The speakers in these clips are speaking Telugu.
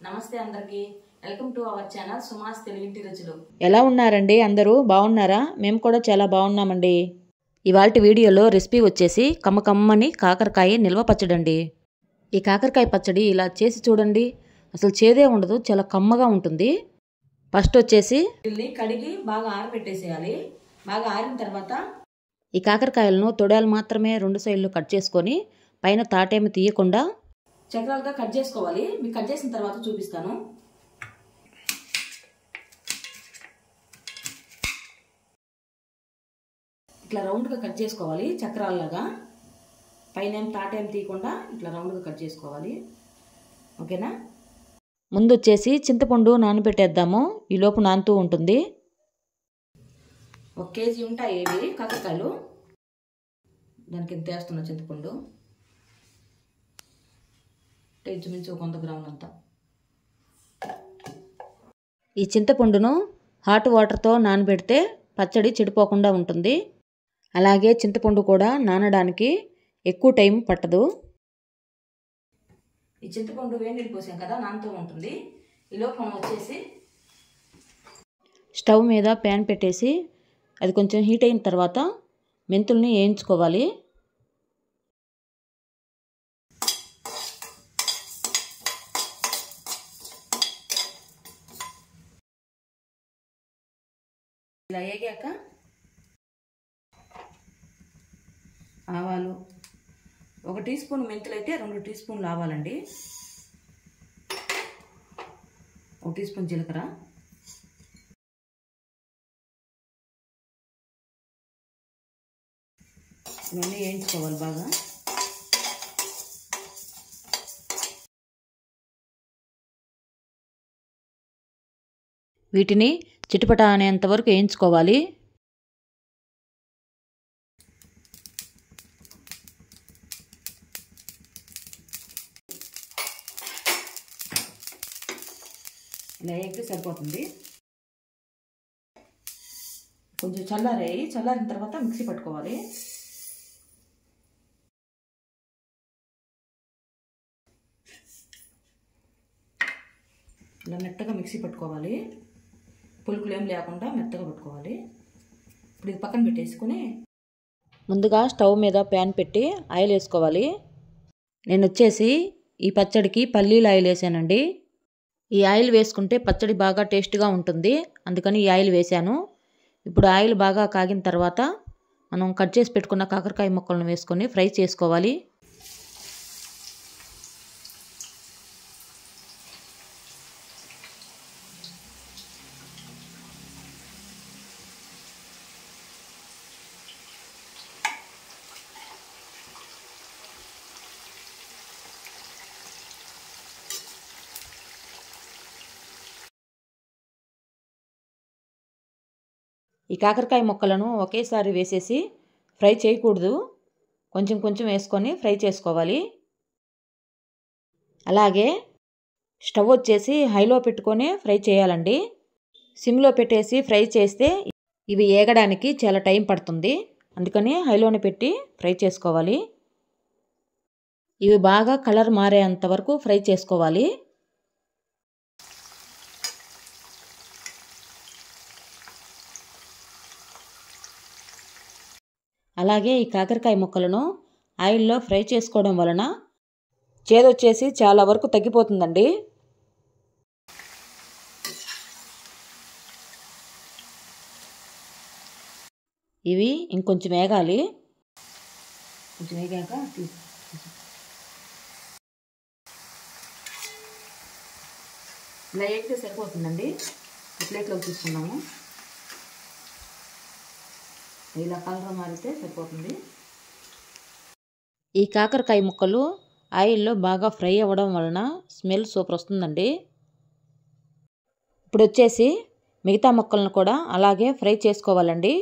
నమస్తే అందరికి వెల్కమ్ టు అవర్ ఛానల్ సుమాస్ తెలుగింటి రుచులు. ఎలా ఉన్నారండి? అందరూ బాగున్నారా? మేము కూడా చాలా బాగున్నామండి. ఇవాల్టి వీడియోలో రెసిపీ వచ్చేసి కమ్మకమ్మని కాకరకాయ నిల్వ పచ్చడండి. ఈ కాకరకాయ పచ్చడి ఇలా చేసి చూడండి, అసలు చేదే ఉండదు, చాలా కమ్మగా ఉంటుంది. ఫస్ట్ వచ్చేసి దీన్ని కడిగి బాగా ఆరబెట్టేసేయాలి. బాగా ఆరిన తర్వాత ఈ కాకరకాయలను తొడాలు మాత్రమే 2 సైడ్లు కట్ చేసుకొని పైన తాటేమి తీయకుండా చక్రాలుగా కట్ చేసుకోవాలి. మీకు కట్ చేసిన తర్వాత చూపిస్తాను. ఇట్లా రౌండ్గా కట్ చేసుకోవాలి, చక్రాలలాగా. పైన ఏం తాటేం తీయకుండా ఇట్లా రౌండ్గా కట్ చేసుకోవాలి. ఓకేనా? ముందు వచ్చేసి చింతపండు నానబెట్టేద్దాము, ఈలోపు నానుతూ ఉంటుంది. 1 కేజీ ఉంటాయి ఇవి కాకరకాయలు. దానికి ఎంత వేస్తున్నా చింతపండు, ఇంచుమించు 100 గ్రాములంతా. ఈ చింతపండును హాట్ వాటర్తో నానబెడితే పచ్చడి చెడిపోకుండా ఉంటుంది. అలాగే చింతపండు కూడా నానడానికి ఎక్కువ టైం పట్టదు. ఈ చింతపండు వేడి నీళ్ళు పోసాం కదా, నానుతూ ఉంటుంది. ఈలోపు మనం వచ్చేసి స్టవ్ మీద ప్యాన్ పెట్టేసి అది కొంచెం హీట్ అయిన తర్వాత మెంతుల్ని వేయించుకోవాలి. ఇలా వేగాక ఆవాలు 1 టీ స్పూన్, మెంతులు అయితే 2 టీ స్పూన్లు ఆవాలండి, 1 టీ స్పూన్ జీలకర్ర, ఇవన్నీ వేయించుకోవాలి బాగా. వీటిని చిటపట అనేంత వరకు వేయించుకోవాలి. ఇలా వేగితే సరిపోతుంది. కొంచెం చల్లారిన తర్వాత మిక్సీ పట్టుకోవాలి. ఇలా మెత్తగా మిక్సీ పట్టుకోవాలి, పులుకులు ఏం లేకుండా మెత్తగా పట్టుకోవాలి. ఇప్పుడు ఇది పక్కన పెట్టేసుకుని ముందుగా స్టవ్ మీద ప్యాన్ పెట్టి ఆయిల్ వేసుకోవాలి. నేను వచ్చేసి ఈ పచ్చడికి పల్లీల ఆయిల్ వేసానండి. ఈ ఆయిల్ వేసుకుంటే పచ్చడి బాగా టేస్ట్గా ఉంటుంది, అందుకని ఈ ఆయిల్ వేసాను. ఇప్పుడు ఆయిల్ బాగా కాగిన తర్వాత మనం కట్ చేసి పెట్టుకున్న కాకరకాయ ముక్కలను వేసుకొని ఫ్రై చేసుకోవాలి. ఈ కాకరకాయ ముక్కలను ఒకేసారి వేసేసి ఫ్రై చేయకూడదు, కొంచెం కొంచెం వేసుకొని ఫ్రై చేసుకోవాలి. అలాగే స్టవ్ వచ్చేసి హైలో పెట్టుకొని ఫ్రై చేయాలండి. సిమ్లో పెట్టేసి ఫ్రై చేస్తే ఇవి ఏగడానికి చాలా టైం పడుతుంది, అందుకని హైలోనే పెట్టి ఫ్రై చేసుకోవాలి. ఇవి బాగా కలర్ మారేంత వరకు ఫ్రై చేసుకోవాలి. అలాగే ఈ కాకరకాయ ముక్కలను ఆయిల్లో ఫ్రై చేసుకోవడం వలన చేదొచ్చేసి చాలా వరకు తగ్గిపోతుందండి. ఇవి ఇంకొంచెం వేగాలి. కొంచెం వేగాక ఇలా వేగితే సరిపోతుందండి. ప్లేట్లోకి తీసుకున్నాము. ఇలా కలర్ మారితే సరిపోతుంది. ఈ కాకరకాయ ముక్కలు ఆయిల్లో బాగా ఫ్రై అవ్వడం వలన స్మెల్ సూపర్ వస్తుందండి. ఇప్పుడు వచ్చేసి మిగతా ముక్కలను కూడా అలాగే ఫ్రై చేసుకోవాలండి.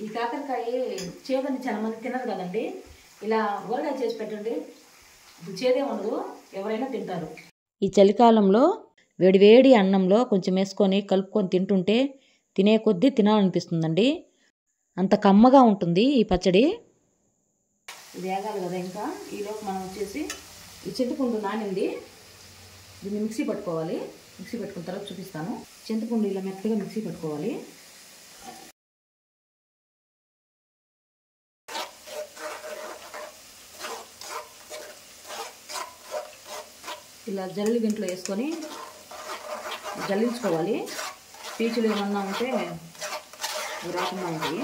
ఈ కాకరకాయ చేదని చాలా మంది తినరు కదండి, ఇలా ఊరగాయ చేసి పెట్టండి, ఇది చేదే ఉండదు, ఎవరైనా తింటారు. ఈ చలికాలంలో వేడివేడి అన్నంలో కొంచెం వేసుకొని కలుపుకొని తింటుంటే తినే కొద్దీ తినాలనిపిస్తుందండి. అంత కమ్మగా ఉంటుంది ఈ పచ్చడి. ఇది వేగాలి కదా, ఇంకా ఈలోపు మనం వచ్చేసి ఈ చింతపండు నానింది, దీన్ని మిక్సీ పట్టుకోవాలి. మిక్సీ పెట్టుకున్న తర్వాత చూపిస్తాను. చింతపండు ఇలా మెత్తగా మిక్సీ పట్టుకోవాలి. ఇలా జల్లి గంటలో వేసుకొని జల్లించుకోవాలి. పీచులు ఏమన్నా ఉంటే రాకుండా ఉంటాయి.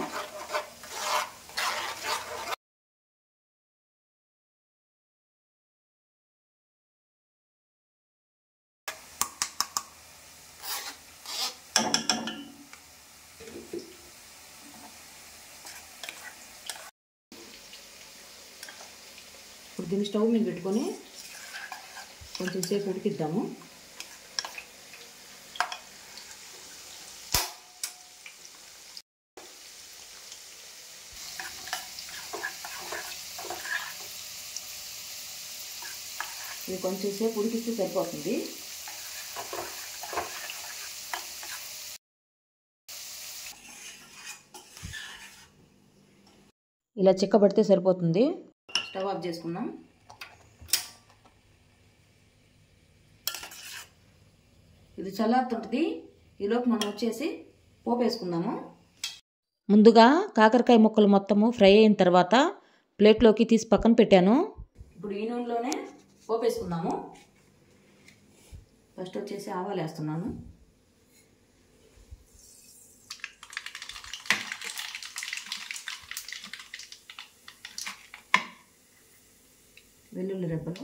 ఇప్పుడు దీన్ని స్టవ్ మీద పెట్టుకొని కొంచెం సేపు ఉడికిద్దాము. ఇది కొంచెం సేపు ఉడికిస్తే సరిపోతుంది. ఇలా చిక్కబడితే సరిపోతుంది. స్టవ్ ఆఫ్ చేసుకుందాం. ఇది చల్లారుతుంటుంది. ఈలోపు మనం వచ్చేసి పోపు వేసుకుందాము. ముందుగా కాకరకాయ ముక్కలు మొత్తము ఫ్రై అయిన తర్వాత ప్లేట్లోకి తీసి పక్కన పెట్టాను. ఇప్పుడు ఈ నూనెలోనే పోపు వేసుకుందాము. ఫస్ట్ వచ్చేసి ఆవాలు వేస్తున్నాను. వెల్లుల్లి రెబ్బలు,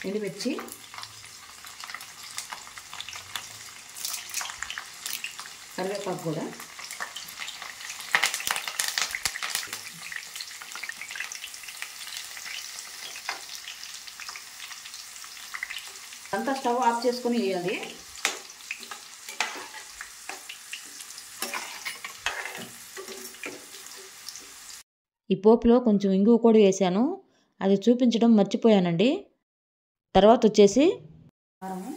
ఎండుమిర్చి, కరివేపాకు కూడా, అంతా స్టవ్ ఆఫ్ చేసుకొని వేయాలి. ఈ పోపులో కొంచెం ఇంగువ కూడా వేసాను, అది చూపించడం మర్చిపోయానండి. తర్వాత వచ్చేసి కారము,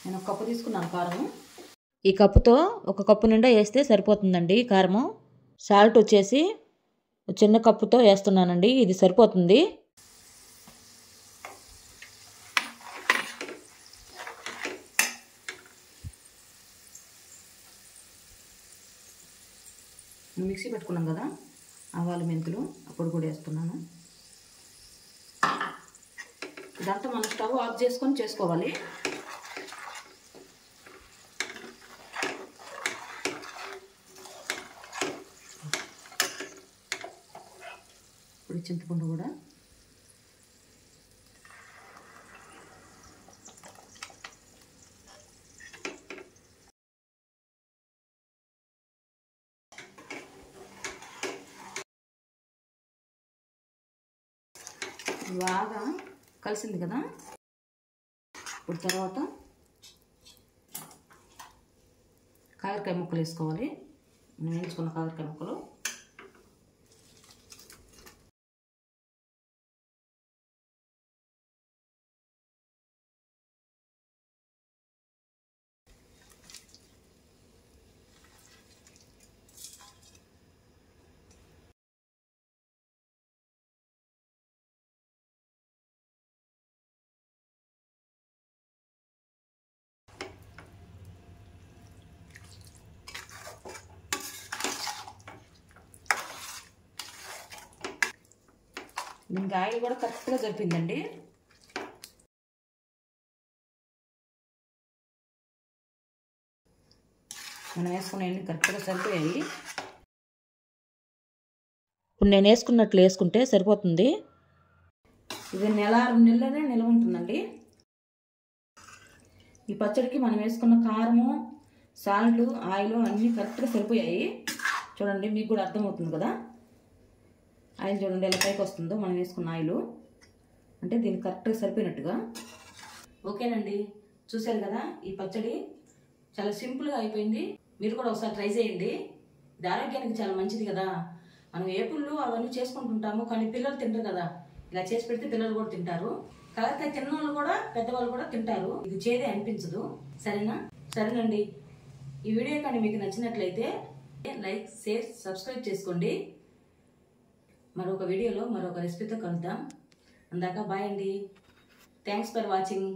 నేను ఒక కప్పు తీసుకున్నాను కారము. ఈ కప్పుతో ఒక కప్పు నిండా వేస్తే సరిపోతుందండి కారము. సాల్ట్ వచ్చేసి చిన్న కప్పుతో వేస్తున్నానండి, ఇది సరిపోతుంది. మిక్సీ పెట్టుకున్నాం కదా, ఆవాలు మెంతులు అప్పుడు కూడా వేస్తున్నాను. ఇదంతా మనం స్టవ్ ఆఫ్ చేసుకొని చేసుకోవాలి. ఇప్పుడు చింతపండు కూడా, బాగా కలిసింది కదా. ఇప్పుడు తర్వాత కాకరకాయ ముక్కలు వేసుకోవాలి. నేను వేయించుకున్న కాకరకాయ ముక్కలు, దీనికి ఆయిల్ కూడా కరెక్ట్గా సరిపోయిందండి. మనం వేసుకునేవి కరెక్ట్గా సరిపోయాయి. ఇప్పుడు నేను వేసుకున్నట్లు వేసుకుంటే సరిపోతుంది. ఇది 1-2 నెలలనే నిల్వ ఉంటుందండి. ఈ పచ్చడికి మనం వేసుకున్న కారము, సాల్ట్, ఆయిల్ అన్నీ కరెక్ట్గా సరిపోయాయి. చూడండి, మీకు కూడా అర్థమవుతుంది కదా. ఆయిల్ చూడండి ఎలా పైకి వస్తుందో, మనం వేసుకున్న ఆయిల్ అంటే దీనికి కరెక్ట్గా సరిపోయినట్టుగా. ఓకేనండి, చూశారు కదా, ఈ పచ్చడి చాలా సింపుల్గా అయిపోయింది. మీరు కూడా ఒకసారి ట్రై చేయండి. ఇది ఆరోగ్యానికి చాలా మంచిది కదా. మనం ఏపుళ్ళు అవన్నీ చేసుకుంటుంటాము, కానీ పిల్లలు తింటారు కదా. ఇలా చేసి పెడితే పిల్లలు కూడా తింటారు. కాకపోతే తిన్నవాళ్ళు కూడా పెద్దవాళ్ళు కూడా తింటారు. ఇది చేదే అనిపించదు. సరేనా? సరేనండి. ఈ వీడియో కానీ మీకు నచ్చినట్లయితే లైక్, షేర్, సబ్స్క్రైబ్ చేసుకోండి. మరొక వీడియోలో మరొక రెసిపీతో కలుద్దాం. అందాక బాయ్ అండి. Thanks for watching.